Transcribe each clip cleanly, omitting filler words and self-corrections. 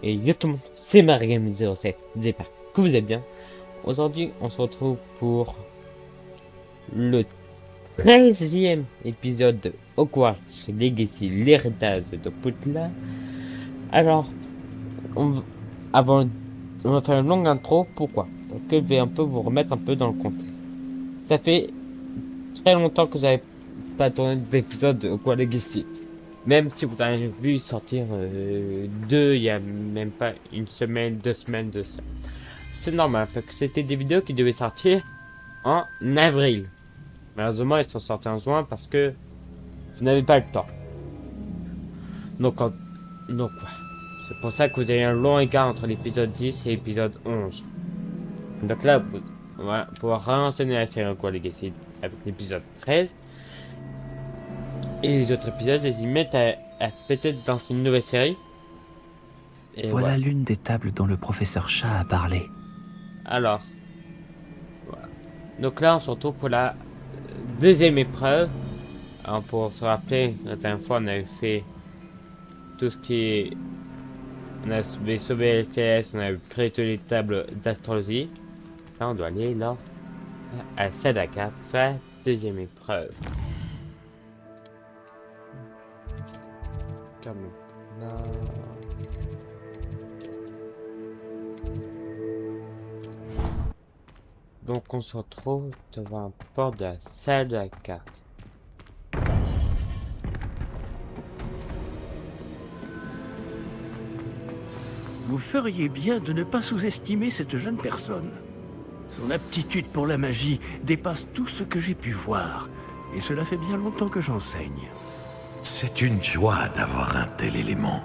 Et yo tout le monde, c'est Marigame07. J'espère que vous allez bien. Aujourd'hui, on se retrouve pour le 13e épisode de Hogwarts Legacy, l'héritage de Poudlard. Alors, on, avant, on va faire une longue intro. Pourquoi? Parce que je vais un peu vous remettre un peu dans le contexte. Ça fait très longtemps que j'avais pas tourné d'épisode de Hogwarts Legacy. Même si vous avez vu sortir deux, il y a même pas une semaine, 2 semaines de ça. C'est normal, parce que c'était des vidéos qui devaient sortir en avril. Malheureusement, ils sont sortis en juin parce que je n'avais pas le temps. Donc, Donc ouais. C'est pour ça que vous avez un long écart entre l'épisode 10 et l'épisode 11. Donc là, on va pouvoir réenseigner la série Hogwarts Legacy avec l'épisode 13. Et les autres épisodes, je les y mettent à peut-être dans une nouvelle série. Et Voilà voilà. l'une des tables dont le professeur Chat a parlé. Alors, voilà. Donc là, on se retrouve pour la deuxième épreuve. Alors, pour se rappeler, la dernière fois, on avait fait tout ce qui est. On avait sauvé LTS, on avait créé toutes les tables d'astrologie. Là, on doit aller là, à Sadaka, faire la deuxième épreuve. Comme là. Donc, on se retrouve devant un port de la salle de la carte. Vous feriez bien de ne pas sous-estimer cette jeune personne. Son aptitude pour la magie dépasse tout ce que j'ai pu voir, et cela fait bien longtemps que j'enseigne. C'est une joie d'avoir un tel élément.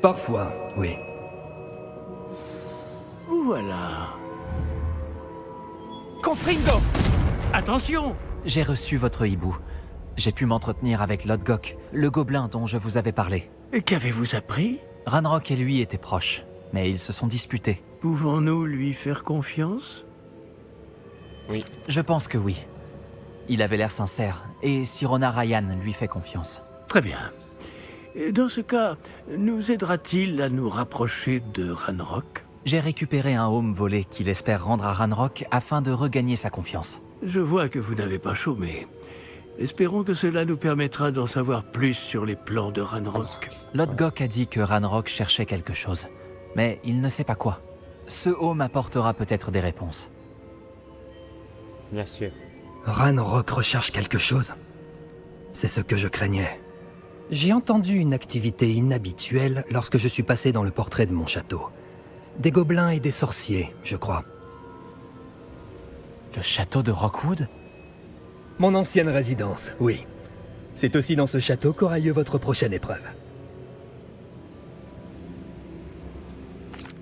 Parfois, oui. Voilà. Confringo! Attention! J'ai reçu votre hibou. J'ai pu m'entretenir avec Lodgok, le gobelin dont je vous avais parlé. Et qu'avez-vous appris? Ranrock et lui étaient proches, mais ils se sont disputés. Pouvons-nous lui faire confiance? Oui. Je pense que oui. Il avait l'air sincère, et Sirona Ryan lui fait confiance. Très bien. Et dans ce cas, nous aidera-t-il à nous rapprocher de Ranrock? J'ai récupéré un home volé qu'il espère rendre à Ranrock afin de regagner sa confiance. Je vois que vous n'avez pas chômé. Espérons que cela nous permettra d'en savoir plus sur les plans de Ranrock. Lodgok a dit que Ranrock cherchait quelque chose, mais il ne sait pas quoi. Ce home apportera peut-être des réponses. Bien sûr. Ranrock recherche quelque chose. C'est ce que je craignais. J'ai entendu une activité inhabituelle lorsque je suis passé dans le portrait de mon château. Des gobelins et des sorciers, je crois. Le château de Rockwood? Mon ancienne résidence, oui. C'est aussi dans ce château qu'aura lieu votre prochaine épreuve.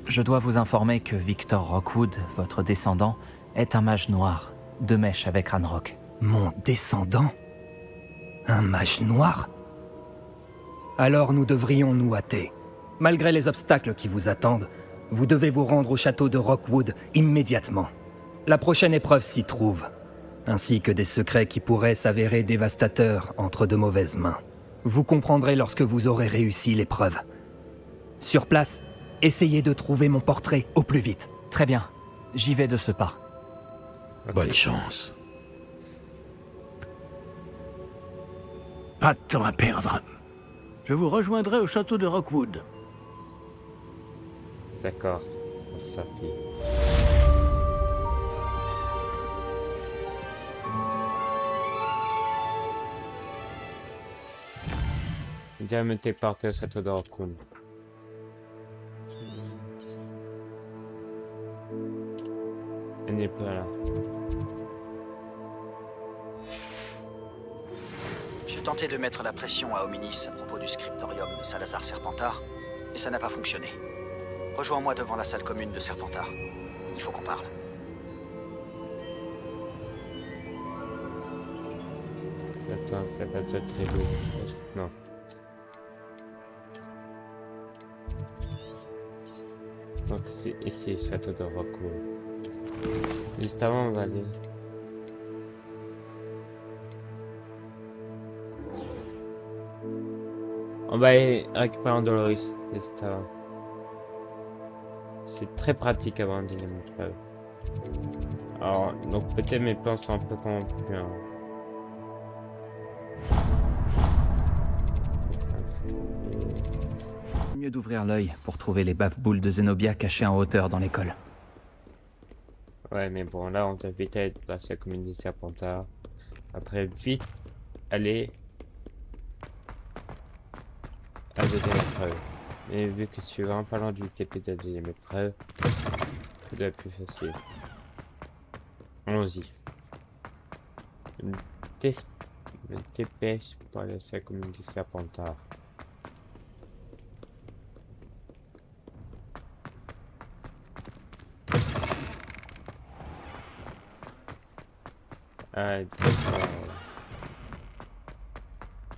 Je dois vous informer que Victor Rockwood, votre descendant, est un mage noir, de mèche avec Ranrock. Mon descendant? Un mage noir? Alors nous devrions nous hâter. Malgré les obstacles qui vous attendent, vous devez vous rendre au château de Rockwood immédiatement. La prochaine épreuve s'y trouve, ainsi que des secrets qui pourraient s'avérer dévastateurs entre de mauvaises mains. Vous comprendrez lorsque vous aurez réussi l'épreuve. Sur place, essayez de trouver mon portrait au plus vite. Très bien, j'y vais de ce pas. Ok. Bonne chance. Pas de temps à perdre. Je vous rejoindrai au château de Rockwood. D'accord. Sophie. Diamond est parti au château de Rockwood. Elle n'est pas là. J'ai tenté de mettre la pression à Hominis à propos du scriptorium de Salazar Serpentard, mais ça n'a pas fonctionné. Rejoins-moi devant la salle commune de Serpentard. Il faut qu'on parle. Attends, c'est pas déjà très beau. Non. Donc c'est ici, château de Rockwood. Juste avant, on va aller. On va aller récupérer un Doloris, juste avant. C'est très pratique avoir un deuxième épreuve. Alors, donc peut-être mes plans sont un peu corrompus. Hein. Mieux d'ouvrir l'œil pour trouver les baffe-boules de Zenobia cachées en hauteur dans l'école. Ouais, mais bon, là, on doit vite être placé à la commune des Serpentards. Après, vite aller à la deuxième épreuve. Et vu que je suis vraiment pas loin du TP de la deuxième épreuve, ça doit être plus facile. Allons-y. Me dépêche pour aller à la commune des Serpentards.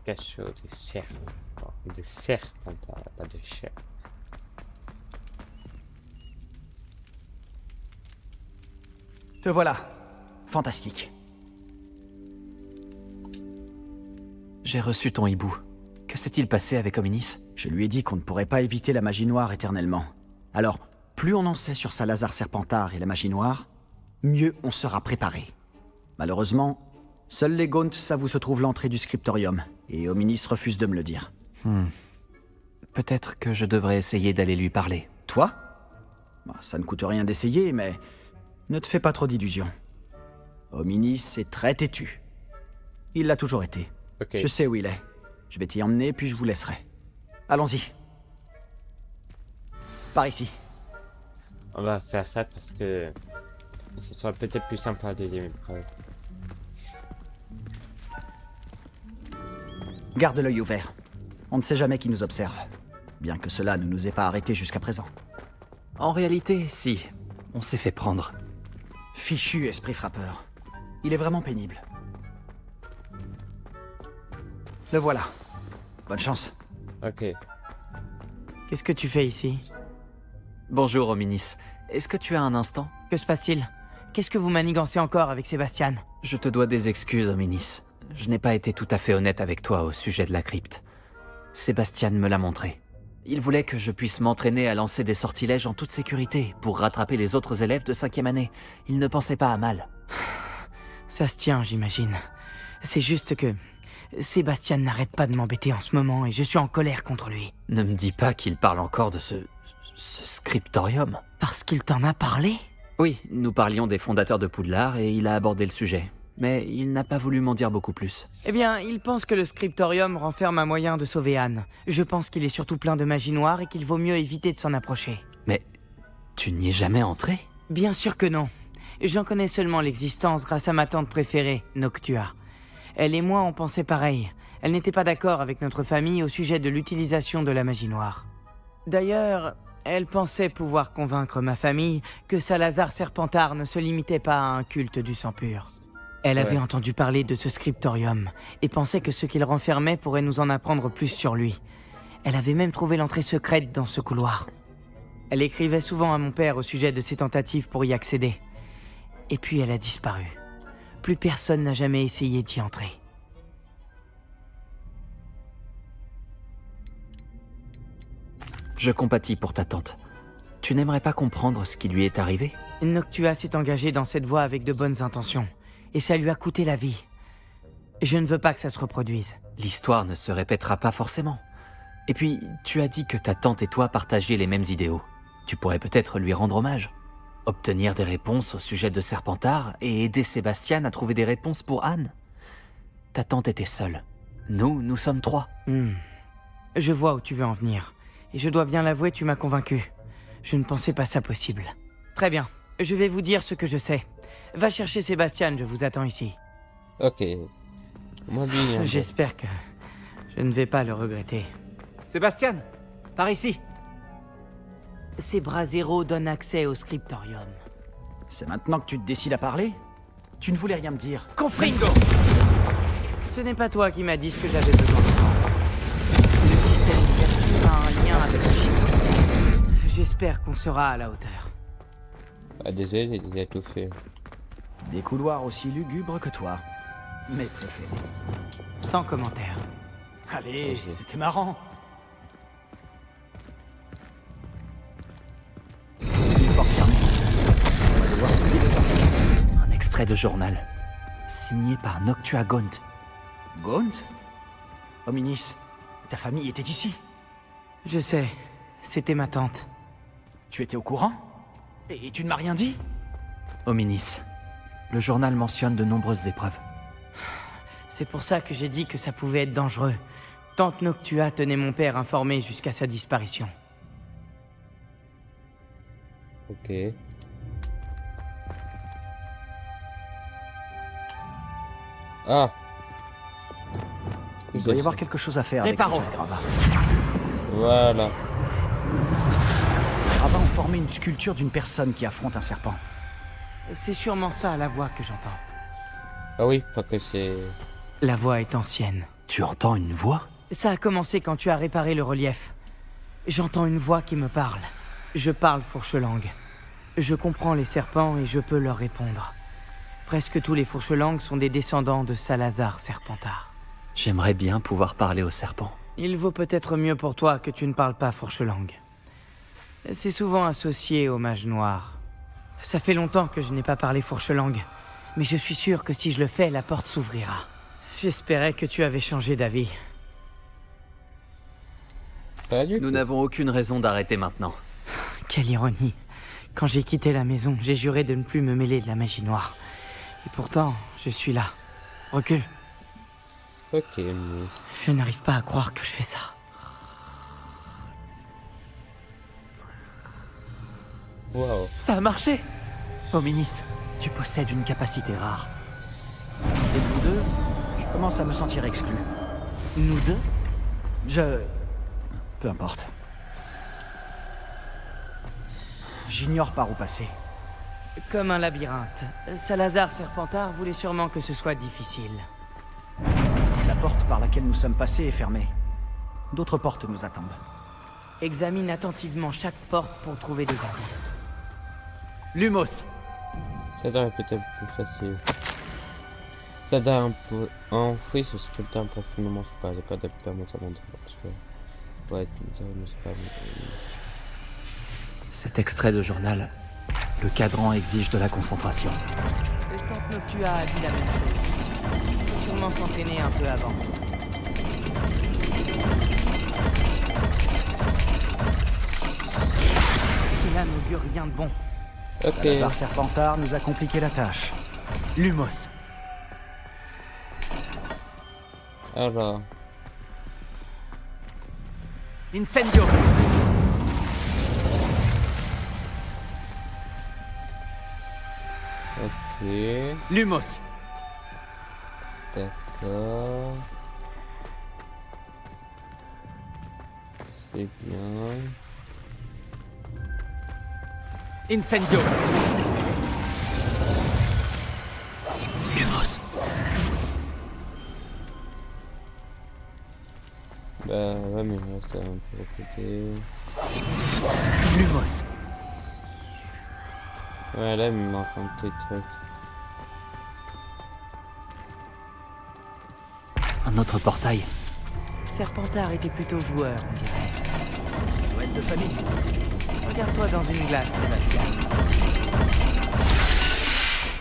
Cachot des cerfs. Bon, des Serpentards, pas de chefs. Te voilà. Fantastique. J'ai reçu ton hibou. Que s'est-il passé avec Hominis? Je lui ai dit qu'on ne pourrait pas éviter la magie noire éternellement. Alors, plus on en sait sur Salazar Serpentard et la magie noire, mieux on sera préparé. Malheureusement, seuls les Gaunt savent où se trouve l'entrée du scriptorium, et Hominis refuse de me le dire. Peut-être que je devrais essayer d'aller lui parler. Toi? Bah, ça ne coûte rien d'essayer, mais ne te fais pas trop d'illusions. Hominis est très têtu. Il l'a toujours été. Ok. Je sais où il est. Je vais t'y emmener, puis je vous laisserai. Allons-y. Par ici. On va faire ça parce que ce sera peut-être plus simple pour la deuxième épreuve. Garde l'œil ouvert. On ne sait jamais qui nous observe. Bien que cela ne nous ait pas arrêtés jusqu'à présent. En réalité, si. On s'est fait prendre. Fichu esprit frappeur. Il est vraiment pénible. Le voilà. Bonne chance. Ok. Qu'est-ce que tu fais ici? Bonjour, Hominis. Est-ce que tu as un instant? Que se passe-t-il? Qu'est-ce que vous manigancez encore avec Sébastien? Je te dois des excuses, Hominis. Je n'ai pas été tout à fait honnête avec toi au sujet de la crypte. Sébastien me l'a montré. Il voulait que je puisse m'entraîner à lancer des sortilèges en toute sécurité pour rattraper les autres élèves de 5e année. Il ne pensait pas à mal. Ça se tient, j'imagine. C'est juste que Sébastien n'arrête pas de m'embêter en ce moment et je suis en colère contre lui. Ne me dis pas qu'il parle encore de ce scriptorium. Parce qu'il t'en a parlé? Oui, nous parlions des fondateurs de Poudlard et il a abordé le sujet. Mais il n'a pas voulu m'en dire beaucoup plus. Eh bien, il pense que le scriptorium renferme un moyen de sauver Anne. Je pense qu'il est surtout plein de magie noire et qu'il vaut mieux éviter de s'en approcher. Mais tu n'y es jamais entré? Bien sûr que non. J'en connais seulement l'existence grâce à ma tante préférée, Noctua. Elle et moi, on pensait pareil. Elle n'était pas d'accord avec notre famille au sujet de l'utilisation de la magie noire. D'ailleurs, elle pensait pouvoir convaincre ma famille que Salazar Serpentard ne se limitait pas à un culte du sang pur. Elle avait entendu parler de ce scriptorium et pensait que ce qu'il renfermait pourrait nous en apprendre plus sur lui. Elle avait même trouvé l'entrée secrète dans ce couloir. Elle écrivait souvent à mon père au sujet de ses tentatives pour y accéder. Et puis elle a disparu. Plus personne n'a jamais essayé d'y entrer. Je compatis pour ta tante. Tu n'aimerais pas comprendre ce qui lui est arrivé? Noctua s'est engagée dans cette voie avec de bonnes intentions. Et ça lui a coûté la vie. Je ne veux pas que ça se reproduise. L'histoire ne se répétera pas forcément. Et puis, tu as dit que ta tante et toi partagiez les mêmes idéaux. Tu pourrais peut-être lui rendre hommage. Obtenir des réponses au sujet de Serpentard et aider Sébastien à trouver des réponses pour Anne. Ta tante était seule. Nous sommes 3. Je vois où tu veux en venir. Et je dois bien l'avouer, tu m'as convaincu. Je ne pensais pas ça possible. Très bien, je vais vous dire ce que je sais. Va chercher Sébastien, je vous attends ici. Ok. Moi, lui, J'espère que je ne vais pas le regretter. Sébastien, par ici. Ces bras zéro donnent accès au scriptorium. C'est maintenant que tu te décides à parler? Tu ne voulais rien me dire. Confringo! Ce n'est pas toi qui m'as dit ce que j'avais besoin d'entendre. Le système d'ouverture a un lien avec le schisme. J'espère qu'on sera à la hauteur. Ah, désolé, j'ai déjà tout fait. Des couloirs aussi lugubres que toi. Mes préférés. Sans commentaire. Allez, c'était marrant. extrait de journal, signé par Noctua Gaunt. Gaunt? Hominis, ta famille était ici. Je sais, c'était ma tante. Tu étais au courant? Et tu ne m'as rien dit? Hominis, le journal mentionne de nombreuses épreuves. C'est pour ça que j'ai dit que ça pouvait être dangereux. Tante Noctua tenait mon père informé jusqu'à sa disparition. Ok. Ah. Il doit y avoir quelque chose à faire avec ce gravat. Voilà. Les gravats ont formé une sculpture d'une personne qui affronte un serpent. C'est sûrement ça la voix que j'entends. Ah oui, pas que c'est... La voix est ancienne. Tu entends une voix? Ça a commencé quand tu as réparé le relief. J'entends une voix qui me parle. Je parle fourche-langue. Je comprends les serpents et je peux leur répondre. Presque tous les fourche-langues sont des descendants de Salazar Serpentard. J'aimerais bien pouvoir parler aux serpents. Il vaut peut-être mieux pour toi que tu ne parles pas fourche-langue. C'est souvent associé au mage noir. Ça fait longtemps que je n'ai pas parlé fourche-langue, mais je suis sûr que si je le fais, la porte s'ouvrira. J'espérais que tu avais changé d'avis. Pas du Nous tout. n'avons aucune raison d'arrêter maintenant. Quelle ironie. Quand j'ai quitté la maison, j'ai juré de ne plus me mêler de la magie noire. Et pourtant, je suis là. Recule. Ok, mais... Je n'arrive pas à croire que je fais ça. Waouh. Ça a marché! Hominis, tu possèdes une capacité rare. Et vous deux, je commence à me sentir exclu. Nous deux? Peu importe. J'ignore par où passer. Comme un labyrinthe. Salazar Serpentard voulait sûrement que ce soit difficile. La porte par laquelle nous sommes passés est fermée. D'autres portes nous attendent. Examine attentivement chaque porte pour trouver des indices. Lumos! Ça devrait peut-être plus facile. Ça doit un peu enfoui ce sculpteur profondément pas. J'ai pas de permis ça parce que... Ouais, ça ne sais pas. Cet extrait de journal, le cadran exige de la concentration. Tante Noctua a dit la même chose. Il faut sûrement s'entraîner un peu avant. Cela n'augure rien de bon. Ok. Salazar Serpentard nous a compliqué la tâche. Lumos! Alors... Incendio! Ok... Lumos! D'accord... C'est bien... Incendio! Lumos! Bah ouais mais là c'est un peu à côté... Lumos! Ouais là il me manque un petit truc. Un autre portail. Serpentard était plutôt joueur, on dirait. Ça doit être de famille. Regarde-toi dans une glace, Sébastien.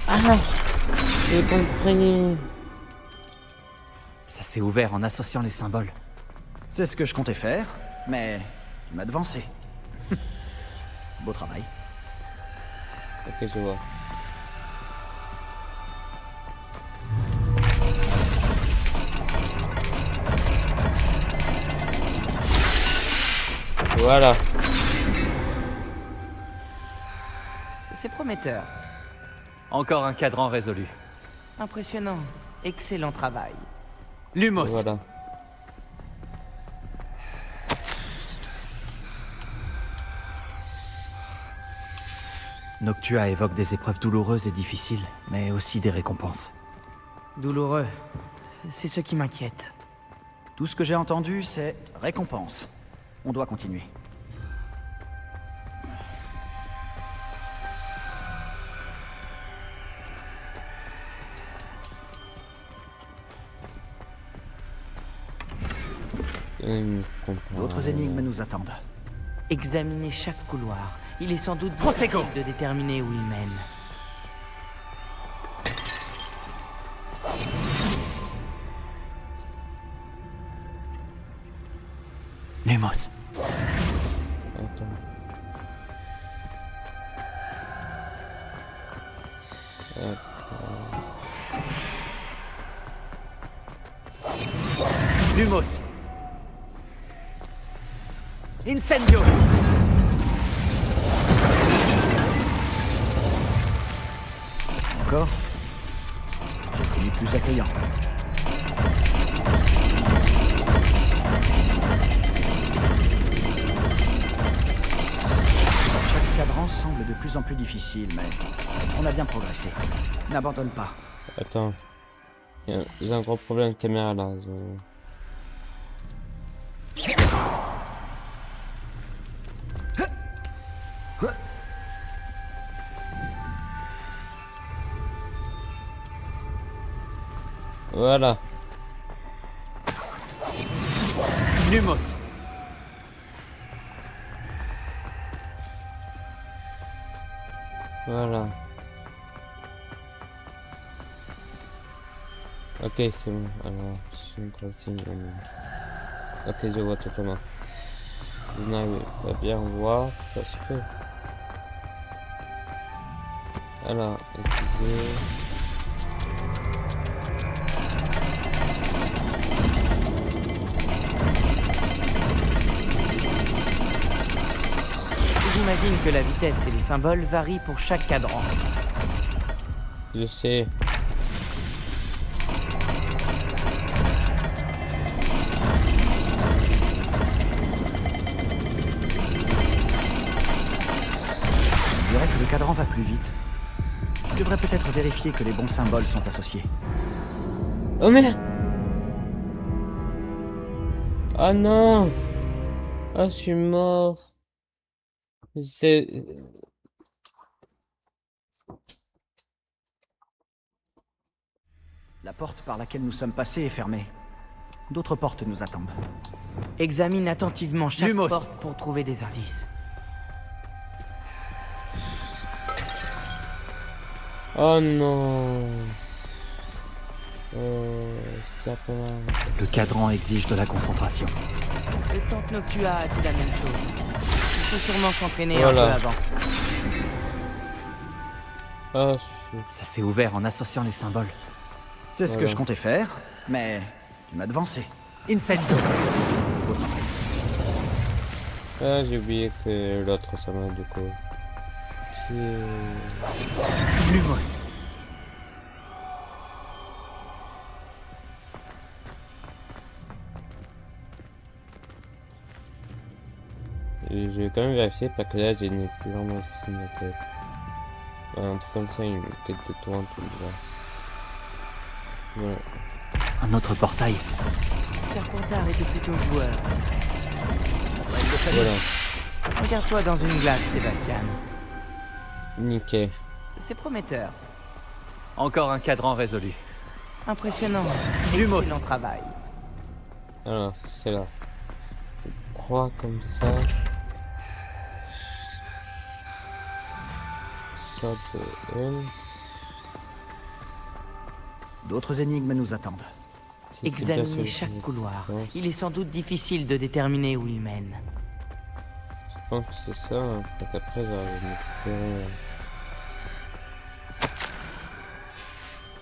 Ah! J'ai compris! Ça s'est ouvert en associant les symboles. C'est ce que je comptais faire, mais tu m'as devancé. Beau travail. Ok je vois. Voilà. C'est prometteur. Encore un cadran résolu. Impressionnant. Excellent travail. Lumos! Voilà. Noctua évoque des épreuves douloureuses et difficiles, mais aussi des récompenses. Douloureux. C'est ce qui m'inquiète. Tout ce que j'ai entendu, c'est récompense. On doit continuer. D'autres énigmes nous attendent. Examinez chaque couloir. Il est sans doute Protego. difficile de déterminer où il mène. Lumos. Attends. Lumos. Incendio. Encore? J'ai connu plus accueillant. Chaque cadran semble de plus en plus difficile, mais on a bien progressé. N'abandonne pas. Attends. J'ai un gros problème de caméra là. Voilà. Lumos. Voilà. Ok, c'est bon. Alors, synchrotine. Ok, je vois totalement. Vous n'arrivez pas bien voir parce que. Alors, utiliser. J'imagine que la vitesse et les symboles varient pour chaque cadran. Je sais. Je dirais que le cadran va plus vite. Tu devrais peut-être vérifier que les bons symboles sont associés. Oh merde! Oh non! Oh, je suis mort. C'est. La porte par laquelle nous sommes passés est fermée. D'autres portes nous attendent. Examine attentivement chaque Lumos. porte pour trouver des indices. Oh non! Ça peut. Le cadran exige de la concentration. Le Tante Noctua a dit la même chose. Il faut sûrement s'entraîner Voilà. un peu avant. Oh, je suis. Ça s'est ouvert en associant les symboles. C'est ce que Voilà. je comptais faire, mais tu m'as devancé. Incendio. Ah, j'ai oublié que l'autre ça m'a du coup. Lumos. Et je vais quand même vérifier parce que là, j'ai n'ai plus vraiment signe de tête. Ouais, un truc comme ça, une tête de toi, un truc bizarre. Voilà. Un autre portail. Serpentard était plutôt joueur. Voilà. Regarde-toi dans une glace, Sébastien. Nickel. C'est prometteur. Encore un cadran résolu. Impressionnant. Lumos. Excellent travail. Alors, c'est là. Je crois comme ça. Ça de N. D'autres énigmes nous attendent. Si c'est bien Examinez ça, chaque je couloir. pense. Il est sans doute difficile de déterminer où il mène. Je pense que c'est ça. Hein. Parce qu'après, j'aurais récupéré.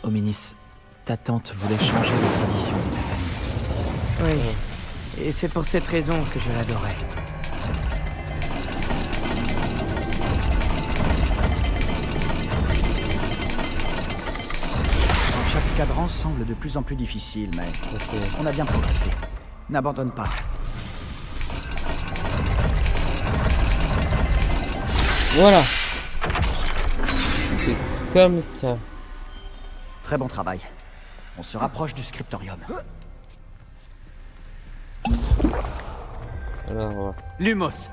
Hominis, ta tante voulait changer les traditions de ta famille. Oui. Et c'est pour cette raison que je l'adorais. Chaque cadran semble de plus en plus difficile, mais Ok. on a bien progressé. N'abandonne pas. Voilà. C'est comme ça. Très bon travail. On se rapproche du scriptorium. Alors, voilà. Lumos.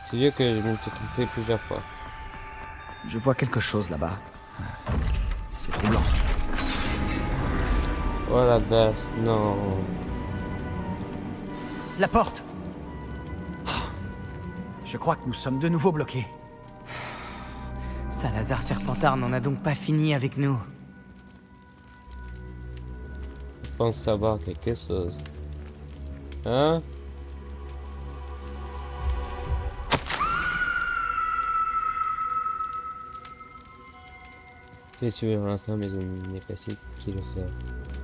C'est sûr que je me suis trompé plusieurs fois. Je vois quelque chose là-bas. C'est troublant. Voilà, vache, non. La porte! Oh. Je crois que nous sommes de nouveau bloqués. Salazar Serpentard n'en a donc pas fini avec nous. Je pense savoir quelque chose. Hein? C'est sur l'ensemble des unités classiques qui le fait.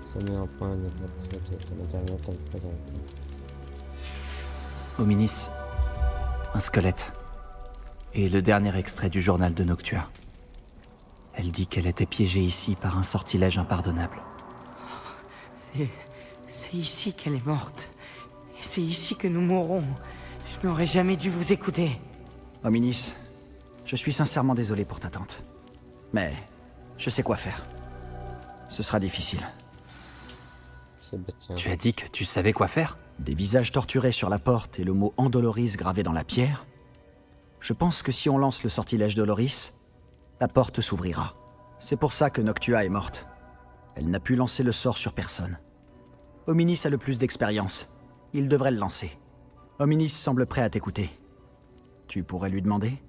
Ça met en point de l'intérieur comme présenté. Hominis, un squelette. Et le dernier extrait du journal de Noctua. Elle dit qu'elle était piégée ici par un sortilège impardonnable. C'est ici qu'elle est morte. Et c'est ici que nous mourrons. Je n'aurais jamais dû vous écouter. Hominis, je suis sincèrement désolé pour ta tante. Mais je sais quoi faire. Ce sera difficile. Sébastien. Tu as dit que tu savais quoi faire? Des visages torturés sur la porte et le mot Andoloris gravé dans la pierre. Je pense que si on lance le sortilège Doloris, la porte s'ouvrira. C'est pour ça que Noctua est morte. Elle n'a pu lancer le sort sur personne. Hominis a le plus d'expérience. Il devrait le lancer. Hominis semble prêt à t'écouter. Tu pourrais lui demander?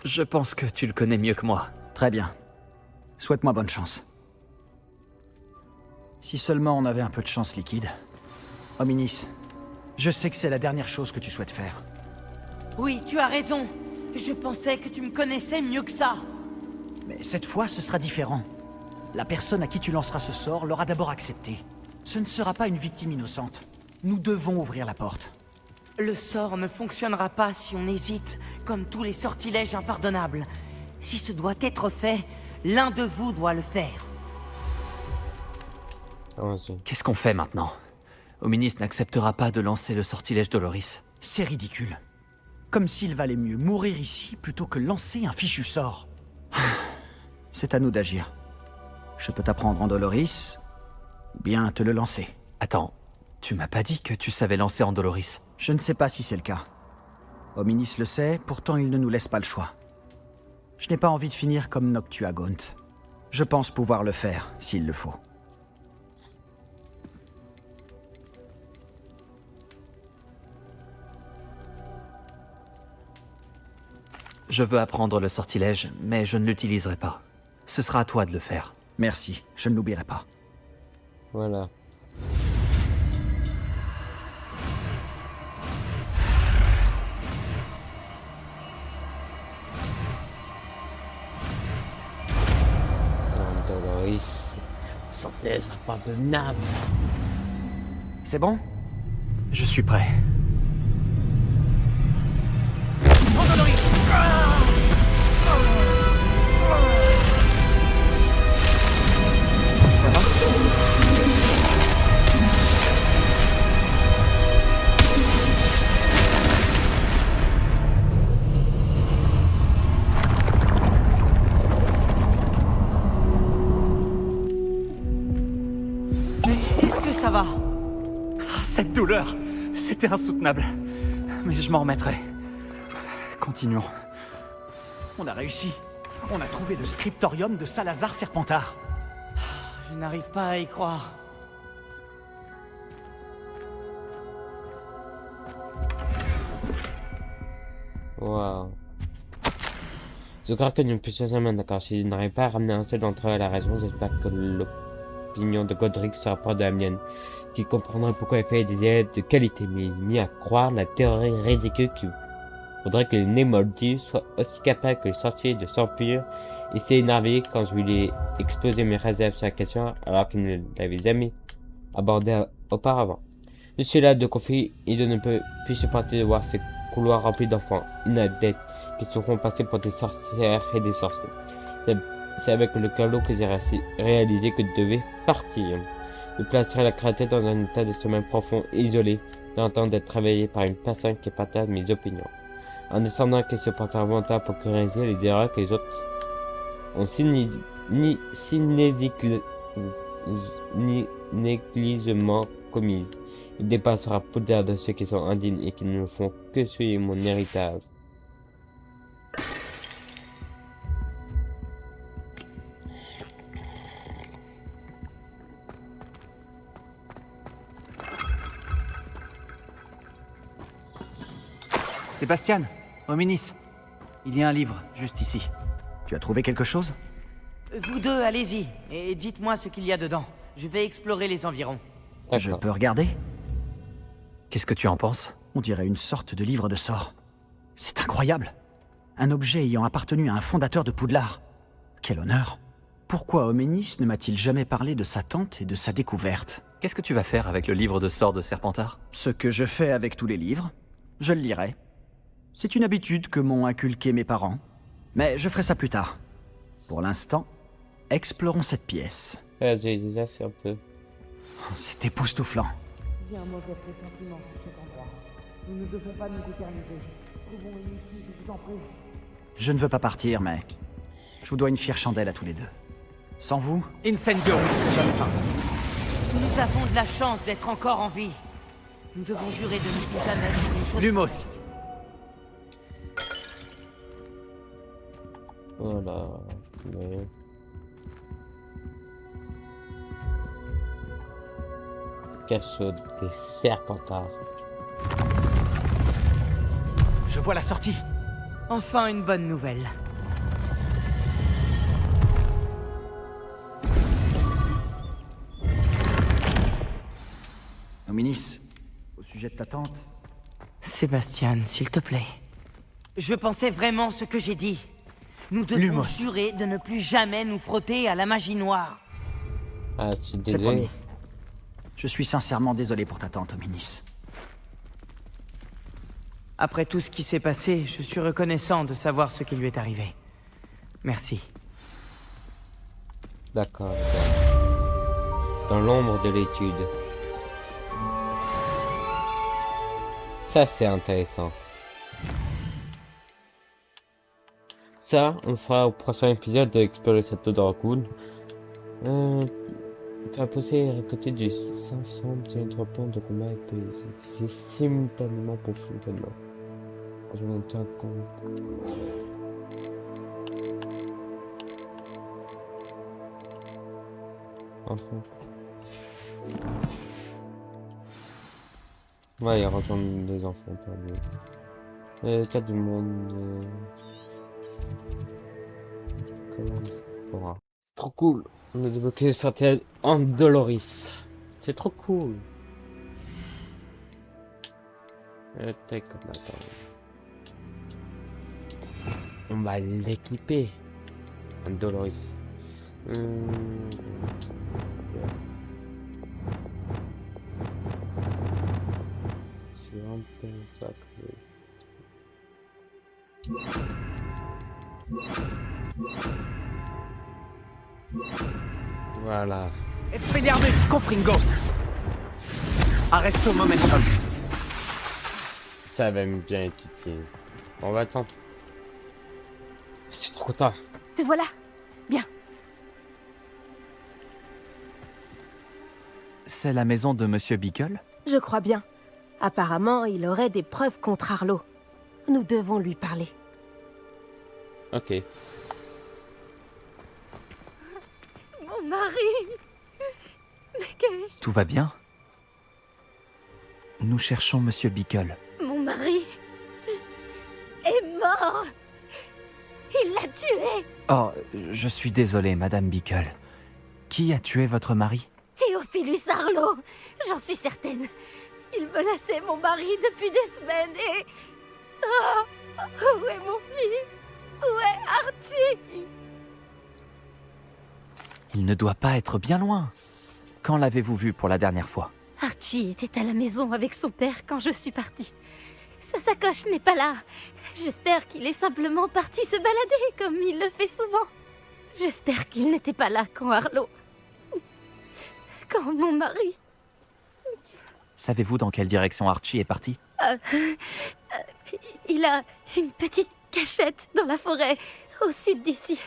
Je pense que tu le connais mieux que moi. Très bien. Souhaite-moi bonne chance. Si seulement on avait un peu de chance liquide. Hominis, je sais que c'est la dernière chose que tu souhaites faire. Oui, tu as raison. Je pensais que tu me connaissais mieux que ça. Mais cette fois, ce sera différent. La personne à qui tu lanceras ce sort l'aura d'abord accepté. Ce ne sera pas une victime innocente. Nous devons ouvrir la porte. Le sort ne fonctionnera pas si on hésite, comme tous les sortilèges impardonnables. Si ce doit être fait, l'un de vous doit le faire. Allons-y. Qu'est-ce qu'on fait maintenant? Hominis n'acceptera pas de lancer le sortilège Doloris. C'est ridicule. Comme s'il valait mieux mourir ici plutôt que lancer un fichu sort. C'est à nous d'agir. Je peux t'apprendre Andoloris, ou bien te le lancer. Attends, tu m'as pas dit que tu savais lancer en Doloris? Je ne sais pas si c'est le cas. Hominis le sait, pourtant il ne nous laisse pas le choix. Je n'ai pas envie de finir comme Noctua Gaunt. Je pense pouvoir le faire, s'il le faut. Je veux apprendre le sortilège, mais je ne l'utiliserai pas. Ce sera à toi de le faire. Merci, je ne l'oublierai pas. Voilà. Doloris. Sortilège impardonnable. C'est bon? Je suis prêt. Est-ce que ça va? Mais est-ce que ça va? Cette douleur, c'était insoutenable. Mais je m'en remettrai. Continuons. On a réussi. On a trouvé le scriptorium de Salazar Serpentard. Je n'arrive pas à y croire. Waouh. Je crois que nous puissions être d'accord. Si je n'arrive pas à ramener un seul d'entre eux à la raison, j'espère que l'opinion de Godric sera proche de la mienne, qui comprendrait pourquoi il fait des élèves de qualité, mais il est mis à croire la théorie ridicule qu'il faudrait que les Némoldus soient aussi capables que les sorciers de sang pur. Il s'est énervé quand je lui ai exposé mes réserves sur la question, alors qu'il ne l'avait jamais abordé auparavant. Je suis là de confier et de ne peut plus supporter de voir ces couloirs remplis d'enfants inadeptes qui se font passer pour des sorcières et des sorciers. C'est avec le calot que j'ai réalisé que je devais partir. Je placerai la créature dans un état de sommeil profond et isolé, d'entendre d'être réveillé par une personne qui partage mes opinions. Un descendant qui se porte volontaire pour corriger les erreurs que les autres ont négligement commises. Il dépassera Poudre de ceux qui sont indignes et qui ne font que suivre mon héritage. Sébastien, Hominis, il y a un livre, juste ici. Tu as trouvé quelque chose? Vous deux, allez-y, et dites-moi ce qu'il y a dedans. Je vais explorer les environs. Je peux regarder? Qu'est-ce que tu en penses? On dirait une sorte de livre de sorts. C'est incroyable. Un objet ayant appartenu à un fondateur de Poudlard. Quel honneur. Pourquoi Oménis ne m'a-t-il jamais parlé de sa tante et de sa découverte? Qu'est-ce que tu vas faire avec le livre de sorts de Serpentard? Ce que je fais avec tous les livres, je le lirai. C'est une habitude que m'ont inculqué mes parents. Mais je ferai ça plus tard. Pour l'instant, explorons cette pièce. Ouais, j'ai déjà fait un peu. Oh, c'est époustouflant. J'ai un mauvais pressentiment sur cet endroit. Nous ne devons pas nous éterniser. Trouvons une issue, je vous en prie. Je ne veux pas partir, mais je vous dois une fière chandelle à tous les deux. Sans vous, Incendio, ne serait jamais pardon. Nous avons de la chance d'être encore en vie. Nous devons jurer de ne plus jamais faire des choses. Lumos, Voilà. Mais... Cachot des Serpentards. je vois la sortie. Enfin une bonne nouvelle. Ominis, au sujet de ta tante, Sébastien, s'il te plaît. Je pensais vraiment ce que j'ai dit. Nous devons Lumos. jurer de ne plus jamais nous frotter à la magie noire. Ah, je suis c'est désolé. promis. Je suis sincèrement désolé pour ta tante, Ominis. Après tout ce qui s'est passé, je suis reconnaissant de savoir ce qui lui est arrivé. Merci. D'accord. D'accord. Dans l'ombre de l'étude. Ça, c'est intéressant. Ça, on fera au prochain épisode d'Explorer le château de Rockwood. Faire pousser et récolter du 500 petits entrepôts de combat et peut utiliser simultanément pour fonctionnement. Je vais monter un compte. Enfin. Ouais, il rejoint des enfants, pas des... Cas du monde... Comment on pourra. C'est trop cool. On a débloqué le stratège Andoloris. C'est trop cool. Tac, attends. On va l'équiper. Andoloris. C'est intéressant. Voilà. Expelliarmus confringo. Arresto momentum. Ça va me bien être utile. On va attendre. Je suis trop content. Te voilà. Bien. C'est la maison de Monsieur Bickle? Je crois bien. Apparemment, il aurait des preuves contre Arlo. Nous devons lui parler. Ok. Mon mari. Mais que... Tout va bien? Nous cherchons Monsieur Bickle. Mon mari est mort. Il l'a tué. Oh, je suis désolé, Madame Bickle. Qui a tué votre mari? Théophilus Arlo. J'en suis certaine. Il menaçait mon mari depuis des semaines et... Oh, où est mon fils? Où est Archie? Il ne doit pas être bien loin. Quand l'avez-vous vu pour la dernière fois? Archie était à la maison avec son père quand je suis partie. Sa sacoche n'est pas là. J'espère qu'il est simplement parti se balader comme il le fait souvent. J'espère qu'il n'était pas là quand Arlo... Quand mon mari... Savez-vous dans quelle direction Archie est parti? Il a une petite cachette dans la forêt, au sud d'ici.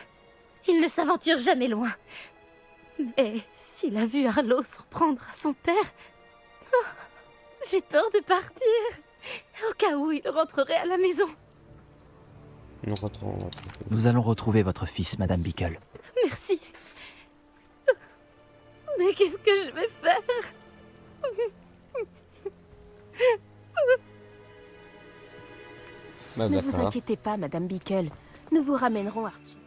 Il ne s'aventure jamais loin. Mais s'il a vu Arlo s'en prendre à son père... oh, j'ai peur de partir, au cas où il rentrerait à la maison. Nous allons retrouver votre fils, Madame Bickle. Merci. Mais qu'est-ce que je vais faire? Bah, Ne vous d'accord. inquiétez pas, Madame Bickle. Nous vous ramènerons Archie.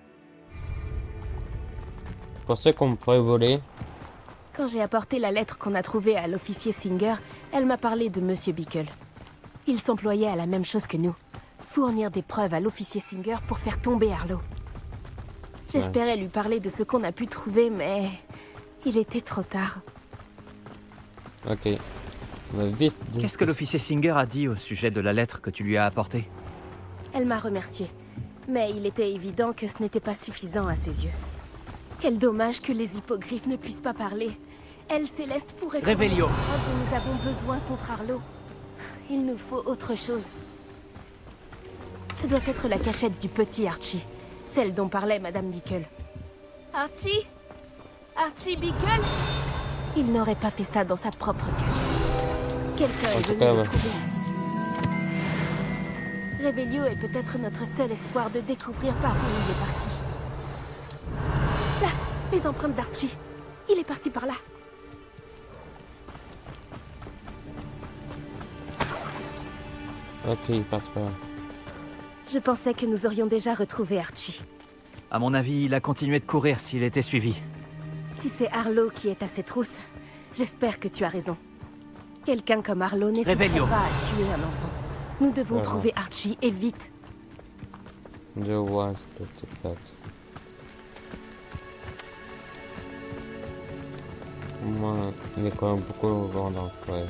Je pensais qu'on pourrait voler. Quand j'ai apporté la lettre qu'on a trouvée à l'officier Singer, elle m'a parlé de Monsieur Bickle. Il s'employait à la même chose que nous. fournir des preuves à l'officier Singer pour faire tomber Harlow. J'espérais lui parler de ce qu'on a pu trouver, mais il était trop tard. Ok. On va vite... Qu'est-ce que l'officier Singer a dit au sujet de la lettre que tu lui as apportée? Elle m'a remercié, mais il était évident que ce n'était pas suffisant à ses yeux. Quel dommage que les hippogriffes ne puissent pas parler. Elle, Céleste, pourrait... Revelio. dont nous avons besoin contre Harlow. Il nous faut autre chose. Ce doit être la cachette du petit Archie. Celle dont parlait Madame Bickle. Archie? Archie Bickle? Il n'aurait pas fait ça dans sa propre cachette. Quelqu'un En est tout venu cas, le ouais. trouver. Revelio est peut-être notre seul espoir de découvrir par où il est parti. Là, les empreintes d'Archie. Il est parti par là. Ok, il part par là. Je pensais que nous aurions déjà retrouvé Archie. À mon avis, il a continué de courir s'il était suivi. Si c'est Harlow qui est à ses trousses, j'espère que tu as raison. Quelqu'un comme Harlow n'hésiterait Revelio. pas à tuer un enfant. Nous devons Voilà. trouver Archie et vite. Je vois, je te plate. Moi, il est quand même beaucoup vendant, ouais.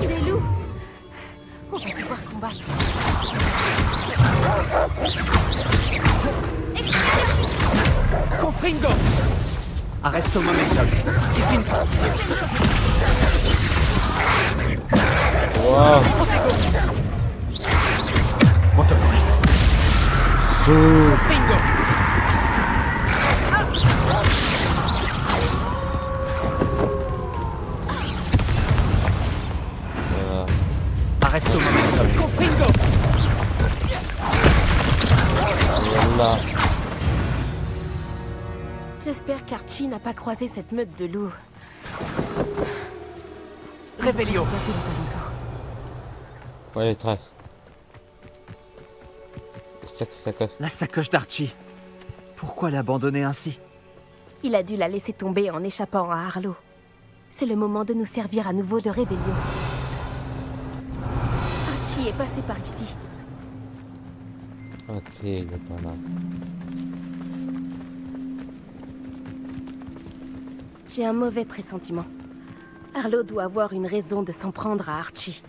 Des loups! On va devoir combattre. Confringo. Arresto momentum. Wow! Motonoris. Chou! Confringo. Voilà. Arresto momentum. Confringo. Voilà. J'espère qu'Archie n'a pas croisé cette meute de loups. Revelio. Regardez aux alentours. Ouais, les traces. Ça casse. La sacoche d'Archie. Pourquoi l'abandonner ainsi? Il a dû la laisser tomber en échappant à Harlow. C'est le moment de nous servir à nouveau de Revelio. Archie est passé par ici. Ok, il est pas là. J'ai un mauvais pressentiment. Harlow doit avoir une raison de s'en prendre à Archie.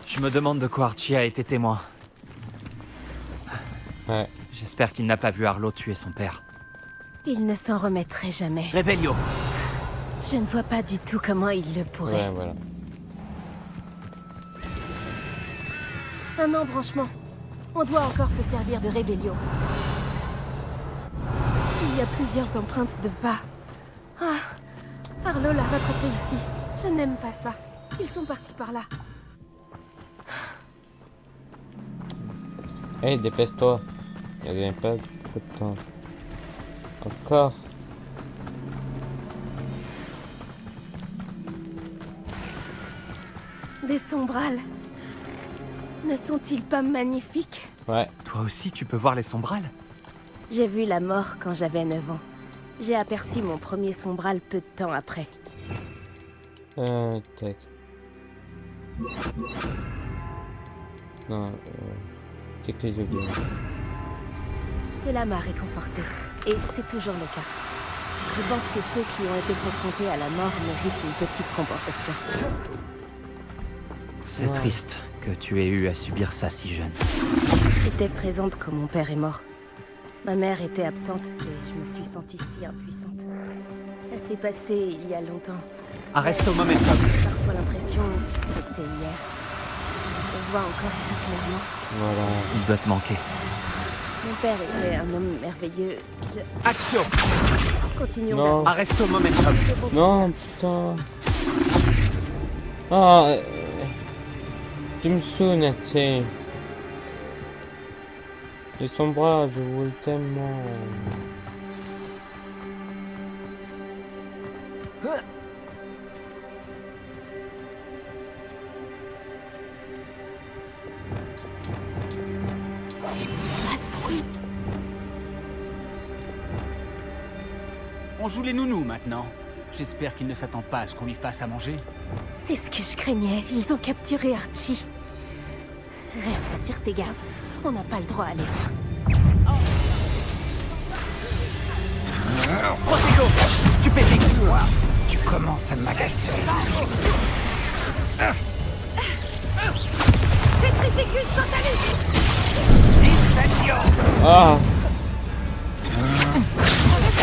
Je me demande de quoi Archie a été témoin. Ouais, J'espère qu'il n'a pas vu Harlow tuer son père. Il ne s'en remettrait jamais. Revelio. Je ne vois pas du tout comment il le pourrait. ouais, voilà. Un embranchement. On doit encore se servir de Revelio. Il y a plusieurs empreintes de pas. Ah, Harlow l'a rattrapé ici. Je n'aime pas ça. Ils sont partis par là. Hey, dépêche-toi. Il n'y a pas beaucoup de temps. Encore. Des sombrales. Ne sont-ils pas magnifiques? Ouais. Toi aussi, tu peux voir les sombrales? J'ai vu la mort quand j'avais 9 ans. J'ai aperçu mon premier sombral peu de temps après. Tac. Non, qu'est-ce que j'ai oublié? Cela m'a réconforté. Et c'est toujours le cas. Je pense que ceux qui ont été confrontés à la mort méritent une petite compensation. C'est triste que tu aies eu à subir ça si jeune. J'étais présente quand mon père est mort. Ma mère était absente et je me suis sentie si impuissante. Ça s'est passé il y a longtemps. Arresto momentum. J'ai parfois l'impression que c'était hier. Je vois encore si clairement. Voilà. Il doit te manquer. Mon père était un homme merveilleux. Action. Continuons. Non. Arresto momentum. Non, putain. Ah, tu me saoules, tu sais. Et son bras, je voulais tellement. On joue les nounous maintenant. J'espère qu'il ne s'attend pas à ce qu'on lui fasse à manger. C'est ce que je craignais. Ils ont capturé Archie. Reste sur tes gardes. On n'a pas le droit à l'erreur. Protego! Stupéfixe! Tu commences à m'agacer. Petrificus totalis! Incendio! Ah!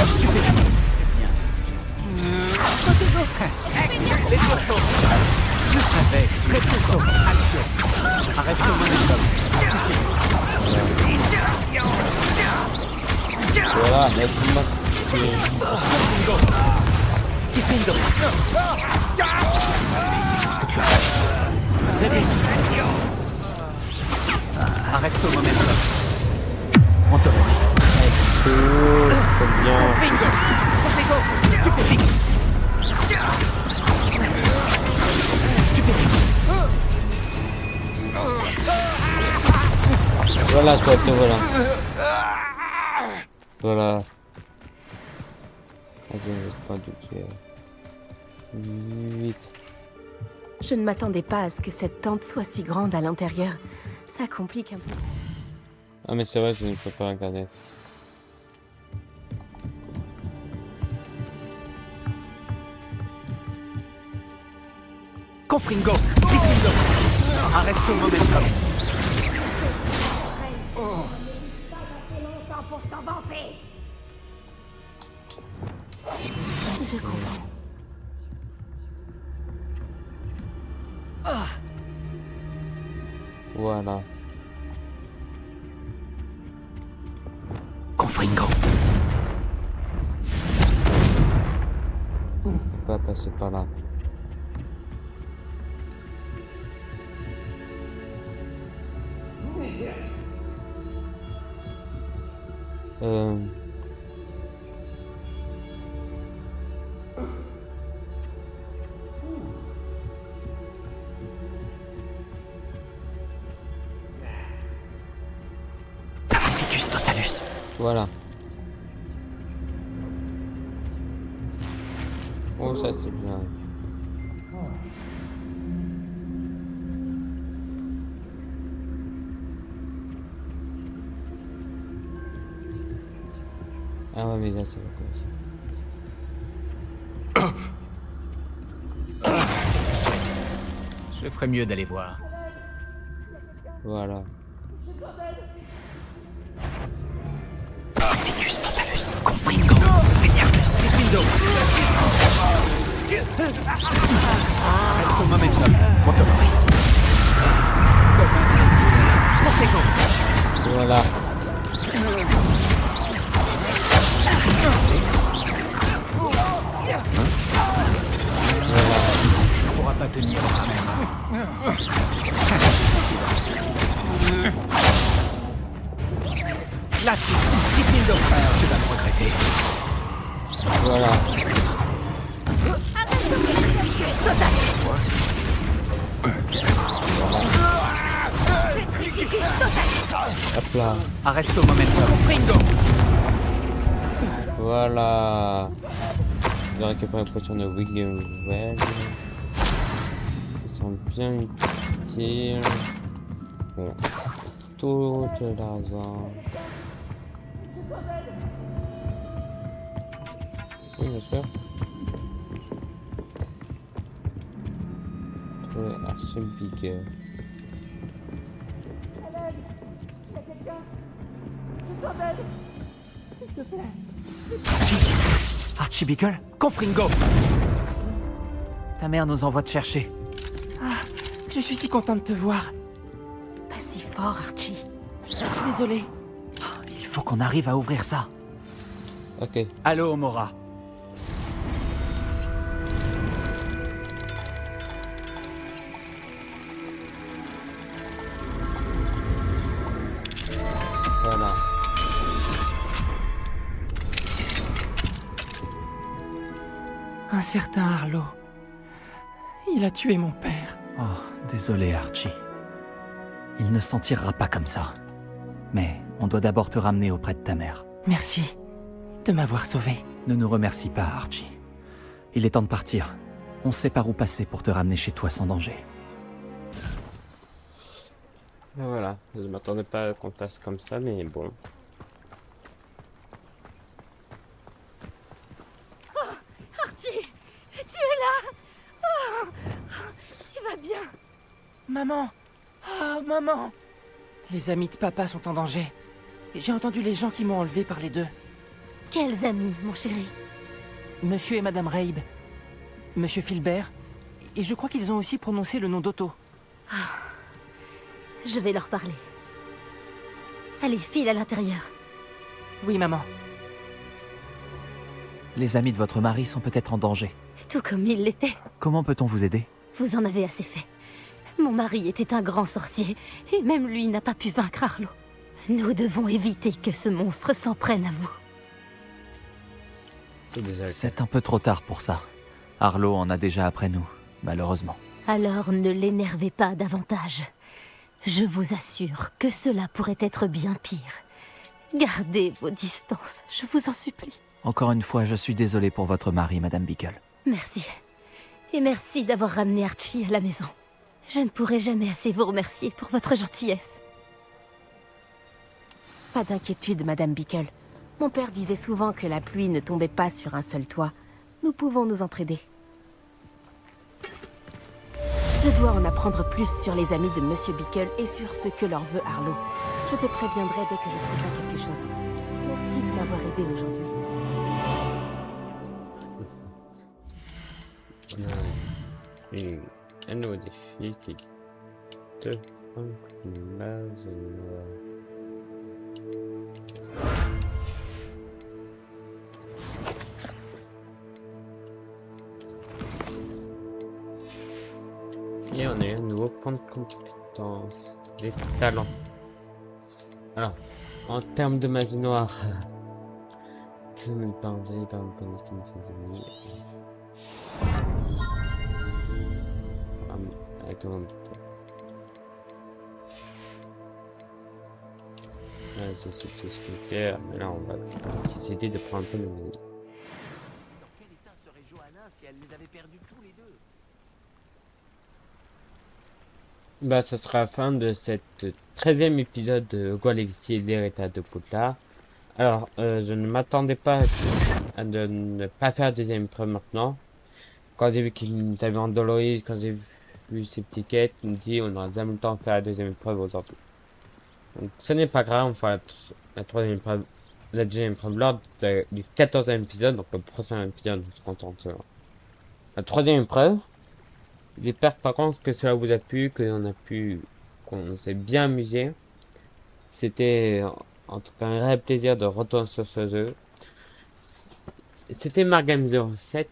Stupéfixe! Les morceaux! Je savais! Prépusso! Action! Arrête le momentum! Voilà, laisse-moi. Diffindo! Ce que tu as. Réveille! Arrête le momentum! Antonoris! C'est bien. Confringo! Protego! Stupéfixe! Stupéfixe! Voilà quoi, te voilà. Voilà. Vas-y, je pas du tuer. 8. Je ne m'attendais pas à ce que cette tente soit si grande à l'intérieur. Ça complique un peu. Ah mais c'est vrai, je ne peux pas regarder. Confringo! Diffindo! Arrête le momentum! Je comprends. Voilà. Confringo! On peut pas passer par là. Ficus totalus! Voilà. Oh, ça c'est bien. Ah ouais, mais là ça va commencer. Je ferais mieux d'aller voir. Voilà. Ficus totalus! Confringo! Spiniarus! Diffindo! Reste au momentum! Antonoris! Protego! Voilà. On pourra pas tenir ça même. La Diffindo! Tu vas me regretter. Voilà. Hop là. Arrête au momentum. Confringo! Voilà. Je vais récupérer une potion de Wiggle. Ils sont bien utiles. Bon. Toute l'argent. Oui, bien sûr. Trouver Archibigger. Archibiggle? Confringo! Ta mère nous envoie te chercher. Je suis si contente de te voir. Pas si fort, Archie. Désolée. Il faut qu'on arrive à ouvrir ça. Ok. Allô, Mora. Voilà. Un certain Arlo. Il a tué mon père. Oh, désolé Archie. Il ne s'en tirera pas comme ça. Mais on doit d'abord te ramener auprès de ta mère. Merci de m'avoir sauvé. Ne nous remercie pas, Archie. Il est temps de partir. On sait par où passer pour te ramener chez toi sans danger. Voilà, je m'attendais pas qu'on fasse comme ça, mais bon. Archie, tu es là. Oh, tu vas bien? Maman! Ah, maman! Les amis de papa sont en danger. J'ai entendu les gens qui m'ont enlevé parler d'eux. Quels amis, mon chéri? Monsieur et Madame Rabe. Monsieur Filbert. Et je crois qu'ils ont aussi prononcé le nom d'Otto. Je vais leur parler. Allez, file à l'intérieur. Oui, maman. Les amis de votre mari sont peut-être en danger. Tout comme il l'était. Comment peut-on vous aider? Vous en avez assez fait. Mon mari était un grand sorcier, et même lui n'a pas pu vaincre Arlo. Nous devons éviter que ce monstre s'en prenne à vous. C'est déjà le cas. C'est un peu trop tard pour ça. Arlo en a déjà après nous, malheureusement. Alors ne l'énervez pas davantage. Je vous assure que cela pourrait être bien pire. Gardez vos distances, je vous en supplie. Encore une fois, je suis désolé pour votre mari, Madame Bickle. Merci. Et merci d'avoir ramené Archie à la maison. Je ne pourrai jamais assez vous remercier pour votre gentillesse. Pas d'inquiétude, Madame Bickle. Mon père disait souvent que la pluie ne tombait pas sur un seul toit. Nous pouvons nous entraider. Je dois en apprendre plus sur les amis de Monsieur Bickle et sur ce que leur veut Arlo. Je te préviendrai dès que je trouverai quelque chose. Merci de m'avoir aidé aujourd'hui. Un nouveau défi qui te rend une base noire. Et on a eu un nouveau point de compétence, des talents. Alors, en termes de magie noire, je sais tout ce qu'il fait, mais là on va essayer de prendre un peu de... Dans quel état serait Johanna si elle les avait perdus tous les deux? Bah, ce sera la fin de cette 13e épisode de Hogwarts Legacy et l'héritage de Poudlard. Alors, je ne m'attendais pas à ne pas faire la deuxième épreuve maintenant. Quand j'ai vu qu'ils nous avaient endolorisé, quand j'ai vu ces petites quêtes, je me dis on aura jamais le temps de faire la deuxième épreuve aujourd'hui. Donc, ce n'est pas grave, on fera la troisième épreuve, la deuxième épreuve lors du 14e épisode, donc le prochain épisode, on se contente sur la troisième épreuve. J'espère par contre que cela vous a plu, qu'on s'est bien amusé. C'était en tout cas un réel plaisir de retourner sur ce jeu. C'était Margame 07.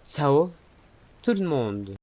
Ciao tout le monde.